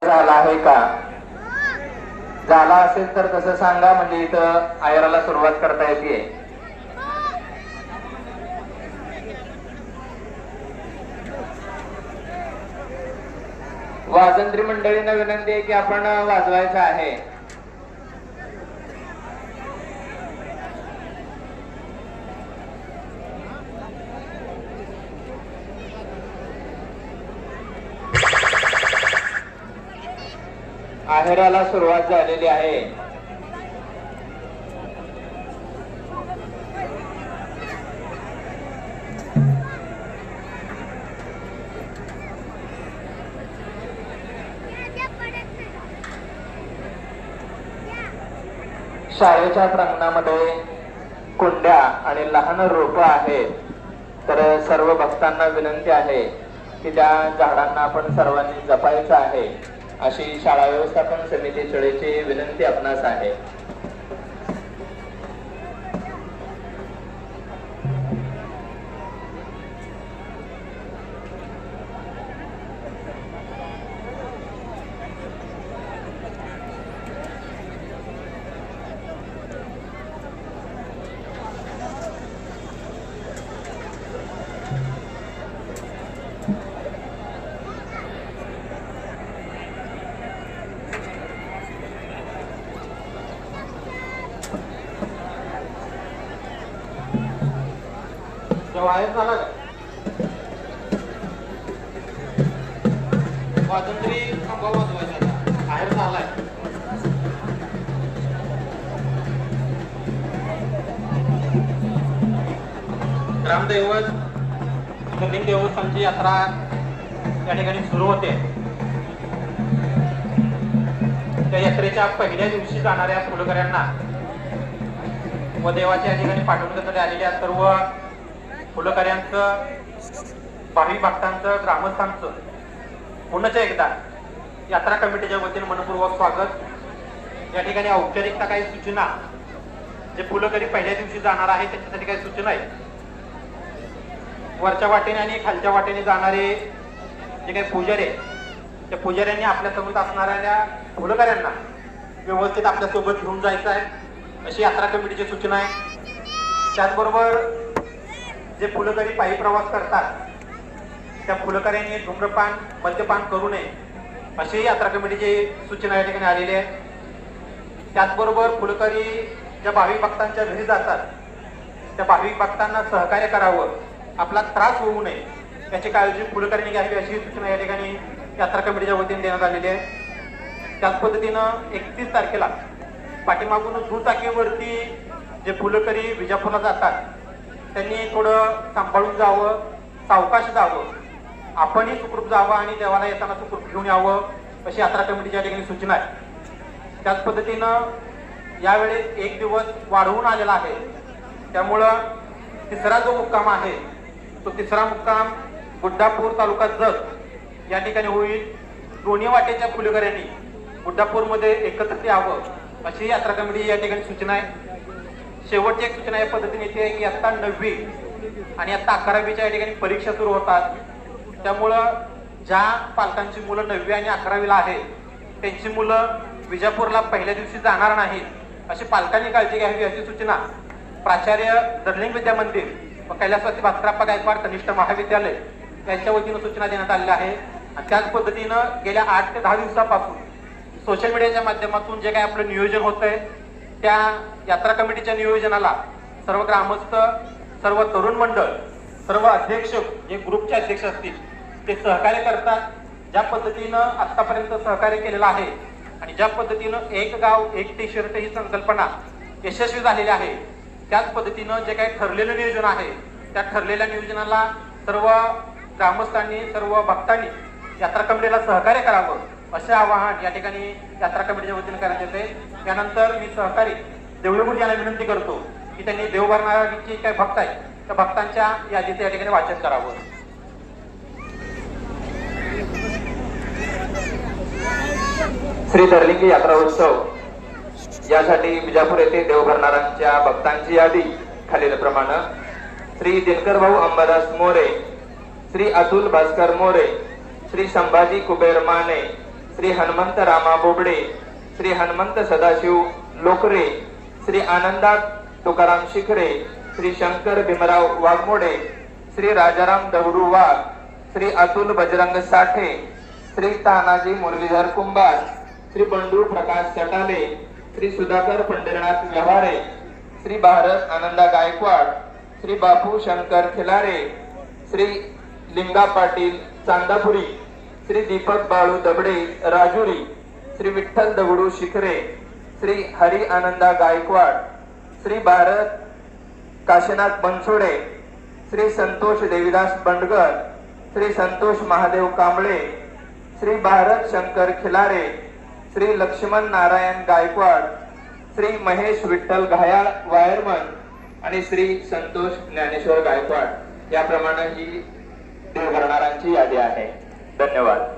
झाला आहे का? झाला असेल तर तसं सांगा, म्हणजे इथं आयराला सुरुवात करता येते. वाजंत्री मंडळींना विनंती आहे की आपण वाजवायचं आहे. आहेराला सुरुवात झालेली आहे. शाळेच्या प्रांगणामध्ये कुंड्या आणि लहान रोपं आहेत, तर सर्व भक्तांना विनंती आहे की त्या झाडांना आपण सर्वांनी जपायचं आहे, अशी शाळा व्यवस्थापन समिती चळेची विनंती आपणास आहे. बाहेर झाला स्वातंत्र्य खांबा वाजवायचा बाहेर झालाय. ग्रामदैवत धर्लिंग देवस्थानची यात्रा या ठिकाणी सुरू होते. त्या यात्रेच्या पहिल्या दिवशी जाणाऱ्या फुलकऱ्यांना व देवाच्या या ठिकाणी पाठवून करण्यात आलेल्या सर्व फुलकऱ्यांचं, भाविक भक्तांचं, ग्रामस्थांचं पुन्हा एकदा यात्रा कमिटीच्या वतीने मनपूर्वक स्वागत. या ठिकाणी औपचारिकता काही सूचना, जे फुलकरी पहिल्या दिवशी जाणार आहे त्याच्यासाठी काही सूचना आहेत. वरच्या वाटेने आणि खालच्या वाटेने जाणारे जे काही पुजारी आहेत, त्या पुजाऱ्यांनी आपल्यासोबत असणाऱ्या फुलकऱ्यांना व्यवस्थित आपल्यासोबत घेऊन जायचं आहे, अशी यात्रा कमिटीची सूचना आहे. त्याचबरोबर जे फुलकरी पायी प्रवास करतात त्या फुलकऱ्यांनी धूम्रपान, मद्यपान करू नये, अशी यात्रा कमिटीची सूचना या ठिकाणी आलेली आहे. त्याचबरोबर फुलकरी ज्या भाविक भक्तांच्या घरी जातात त्या भाविक भक्तांना सहकार्य करावं, आपला त्रास होऊ नये याची काळजी फुलकऱ्यांनी घ्यावी, अशी सूचना या ठिकाणी यात्रा कमिटीच्या वतीने देण्यात आलेली आहे. त्याच पद्धतीनं 31 तारखेला पाठीमागून दुचाकीवरती जे फुलकरी विजापूरला जातात त्यांनी थोडं सांभाळून जावं, सावकाश जावं, आपणही सुखरूप जावं आणि देवाला येताना सुखरूप घेऊन यावं, अशी यात्रा कमिटीच्या ठिकाणी सूचना आहे. त्याच पद्धतीनं यावेळेस एक दिवस वाढवून आलेला आहे, त्यामुळं तिसरा जो मुक्काम आहे तो तिसरा मुक्काम गुड्डापूर तालुका जत या ठिकाणी होईल. दोन्ही वाटेच्या फुलकऱ्यांनी गुड्डापूरमध्ये एकत्रित यावं, अशी यात्रा कमिटी या ठिकाणी सूचना आहे. शेवटची एक सूचना या पद्धतीने येते आहे की आता 9वी आणि आता 11वीच्या या ठिकाणी परीक्षा सुरू होतात, त्यामुळं ज्या पालकांची मुलं 9वी आणि 11वीला आहेत त्यांची मुलं विजापूरला पहिल्या दिवशी जाणार नाहीत, अशी पालकांनी काळजी घ्यावी, अशी सूचना प्राचार्य धर्लिंग विद्या मंदिर व कैलासवासी भास्करप्पा गायकवाड कनिष्ठ महाविद्यालय यांच्या वतीनं सूचना देण्यात आलेल्या आहे. आणि त्याच पद्धतीनं गेल्या 8 ते 10 दिवसापासून सोशल मीडियाच्या माध्यमातून जे काही आपलं नियोजन होत आहे त्या यात्रा कमिटीच्या नियोजनाला सर्व ग्रामस्थ, सर्व तरुण मंडळ, सर्व अध्यक्ष, जे ग्रुपचे अध्यक्ष असतील ते सहकार्य करतात. ज्या पद्धतीनं आतापर्यंत सहकार्य केलेलं आहे आणि ज्या पद्धतीनं एक गाव एक टी शर्ट ही संकल्पना यशस्वी झालेली आहे, त्याच पद्धतीनं जे काही ठरलेलं नियोजन आहे त्या ठरलेल्या नियोजनाला सर्व ग्रामस्थांनी, सर्व भक्तांनी यात्रा कमिटीला सहकार्य करावं, असे आवाहन या ठिकाणी यात्रा कमिटीच्या वतीने करण्यात येते. त्यानंतर मी सहकारी देवळगुरू यांना विनंती करतो की त्यांनी देवभरणाची काही भक्त आहेत त्या भक्तांच्या यादीचे या ठिकाणी वाचन करावं. श्री धर्लिंगी यात्रा उत्सव यासाठी विजापूर येथे देवभरणाऱ्यांच्या भक्तांची यादी खालीलप्रमाणे: श्री दिनकर भाऊ अंबादास मोरे, श्री अतुल भास्कर मोरे, श्री संभाजी कुबेर माने, श्री हनुमंत रामा बोबडे, श्री हनुमंत सदाशिव लोकरे, श्री आनंदा तुकाराम शिखरे, श्री शंकर भीमराव वाघमोडे, श्री राजाराम दगडू वाघ, श्री अतुल बजरंग साठे, श्री तानाजी मुरलीधर कुंभार, श्री बंडू प्रकाश सटाले, श्री सुधाकर पंढरीनाथ व्यवहारे, श्री भारत आनंदा गायकवाड, श्री बापू शंकर खिलारे, श्री लिंगा पाटील चांदापुरी, श्री दीपक बाळू दबडे राजुरी, श्री विठ्ठल दगडू शिखरे, श्री हरी आनंदा गायकवाड, श्री भारत काशीनाथ बनसोडे, श्री संतोष देविदास बंडगर, श्री संतोष महादेव कांबळे, श्री भारत शंकर खिलारे, श्री लक्ष्मण नारायण गायकवाड, श्री महेश विठ्ठल घायाळ वायरमन आणि श्री संतोष ज्ञानेश्वर गायकवाड याप्रमाणे ही देवघराणारांची यादी आहे. धन्यवाद.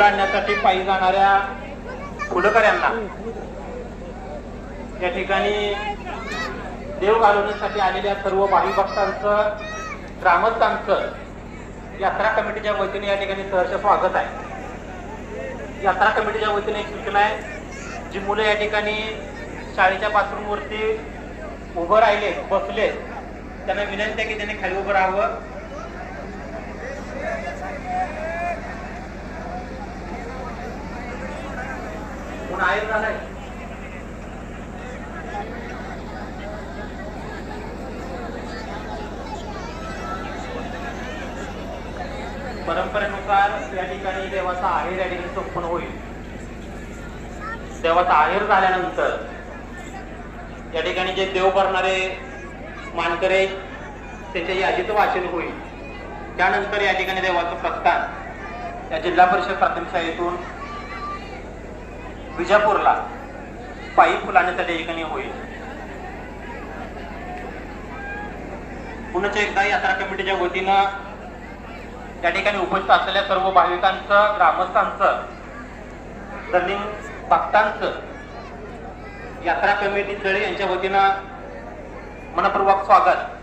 फुलं आणण्यासाठी पायी जाणाऱ्या फुलकऱ्यांना या ठिकाणी देव घालवण्यासाठी आलेल्या सर्व भावी भक्तांचं, ग्रामस्थांचं यात्रा कमिटीच्या वतीने या ठिकाणी सहर्ष स्वागत आहे. यात्रा कमिटीच्या वतीने एक सूचना आहे, जी मुलं या ठिकाणी शाळेच्या बाथरूमवरती उभं राहिले, बसले, त्यांना विनंती आहे की त्यांनी खाली उभं राहावं. कोण आहे झालंय? परंपरेनुसार या ठिकाणी देवाचा आहेर या ठिकाणी संपन्न होईल. देवाचा आहेर झाल्यानंतर या ठिकाणी जे देव भरणारे मानकरे त्यांच्या यादीचं वाचन होईल. त्यानंतर या ठिकाणी देवाचं प्रस्थान या जिल्हा परिषद प्राथमिक शाळेतून विजापूरला पायी फुलाण्याच्या ठिकाणी होईल. पुन्हा एकदा यात्रा कमिटीच्या वतीनं या ठिकाणी उपस्थित असलेल्या सर्व भाविकांचं, ग्रामस्थांचं, धर्मिक भक्तांचं यात्रा कमिटी जळे यांच्या वतीनं मनपूर्वक स्वागत.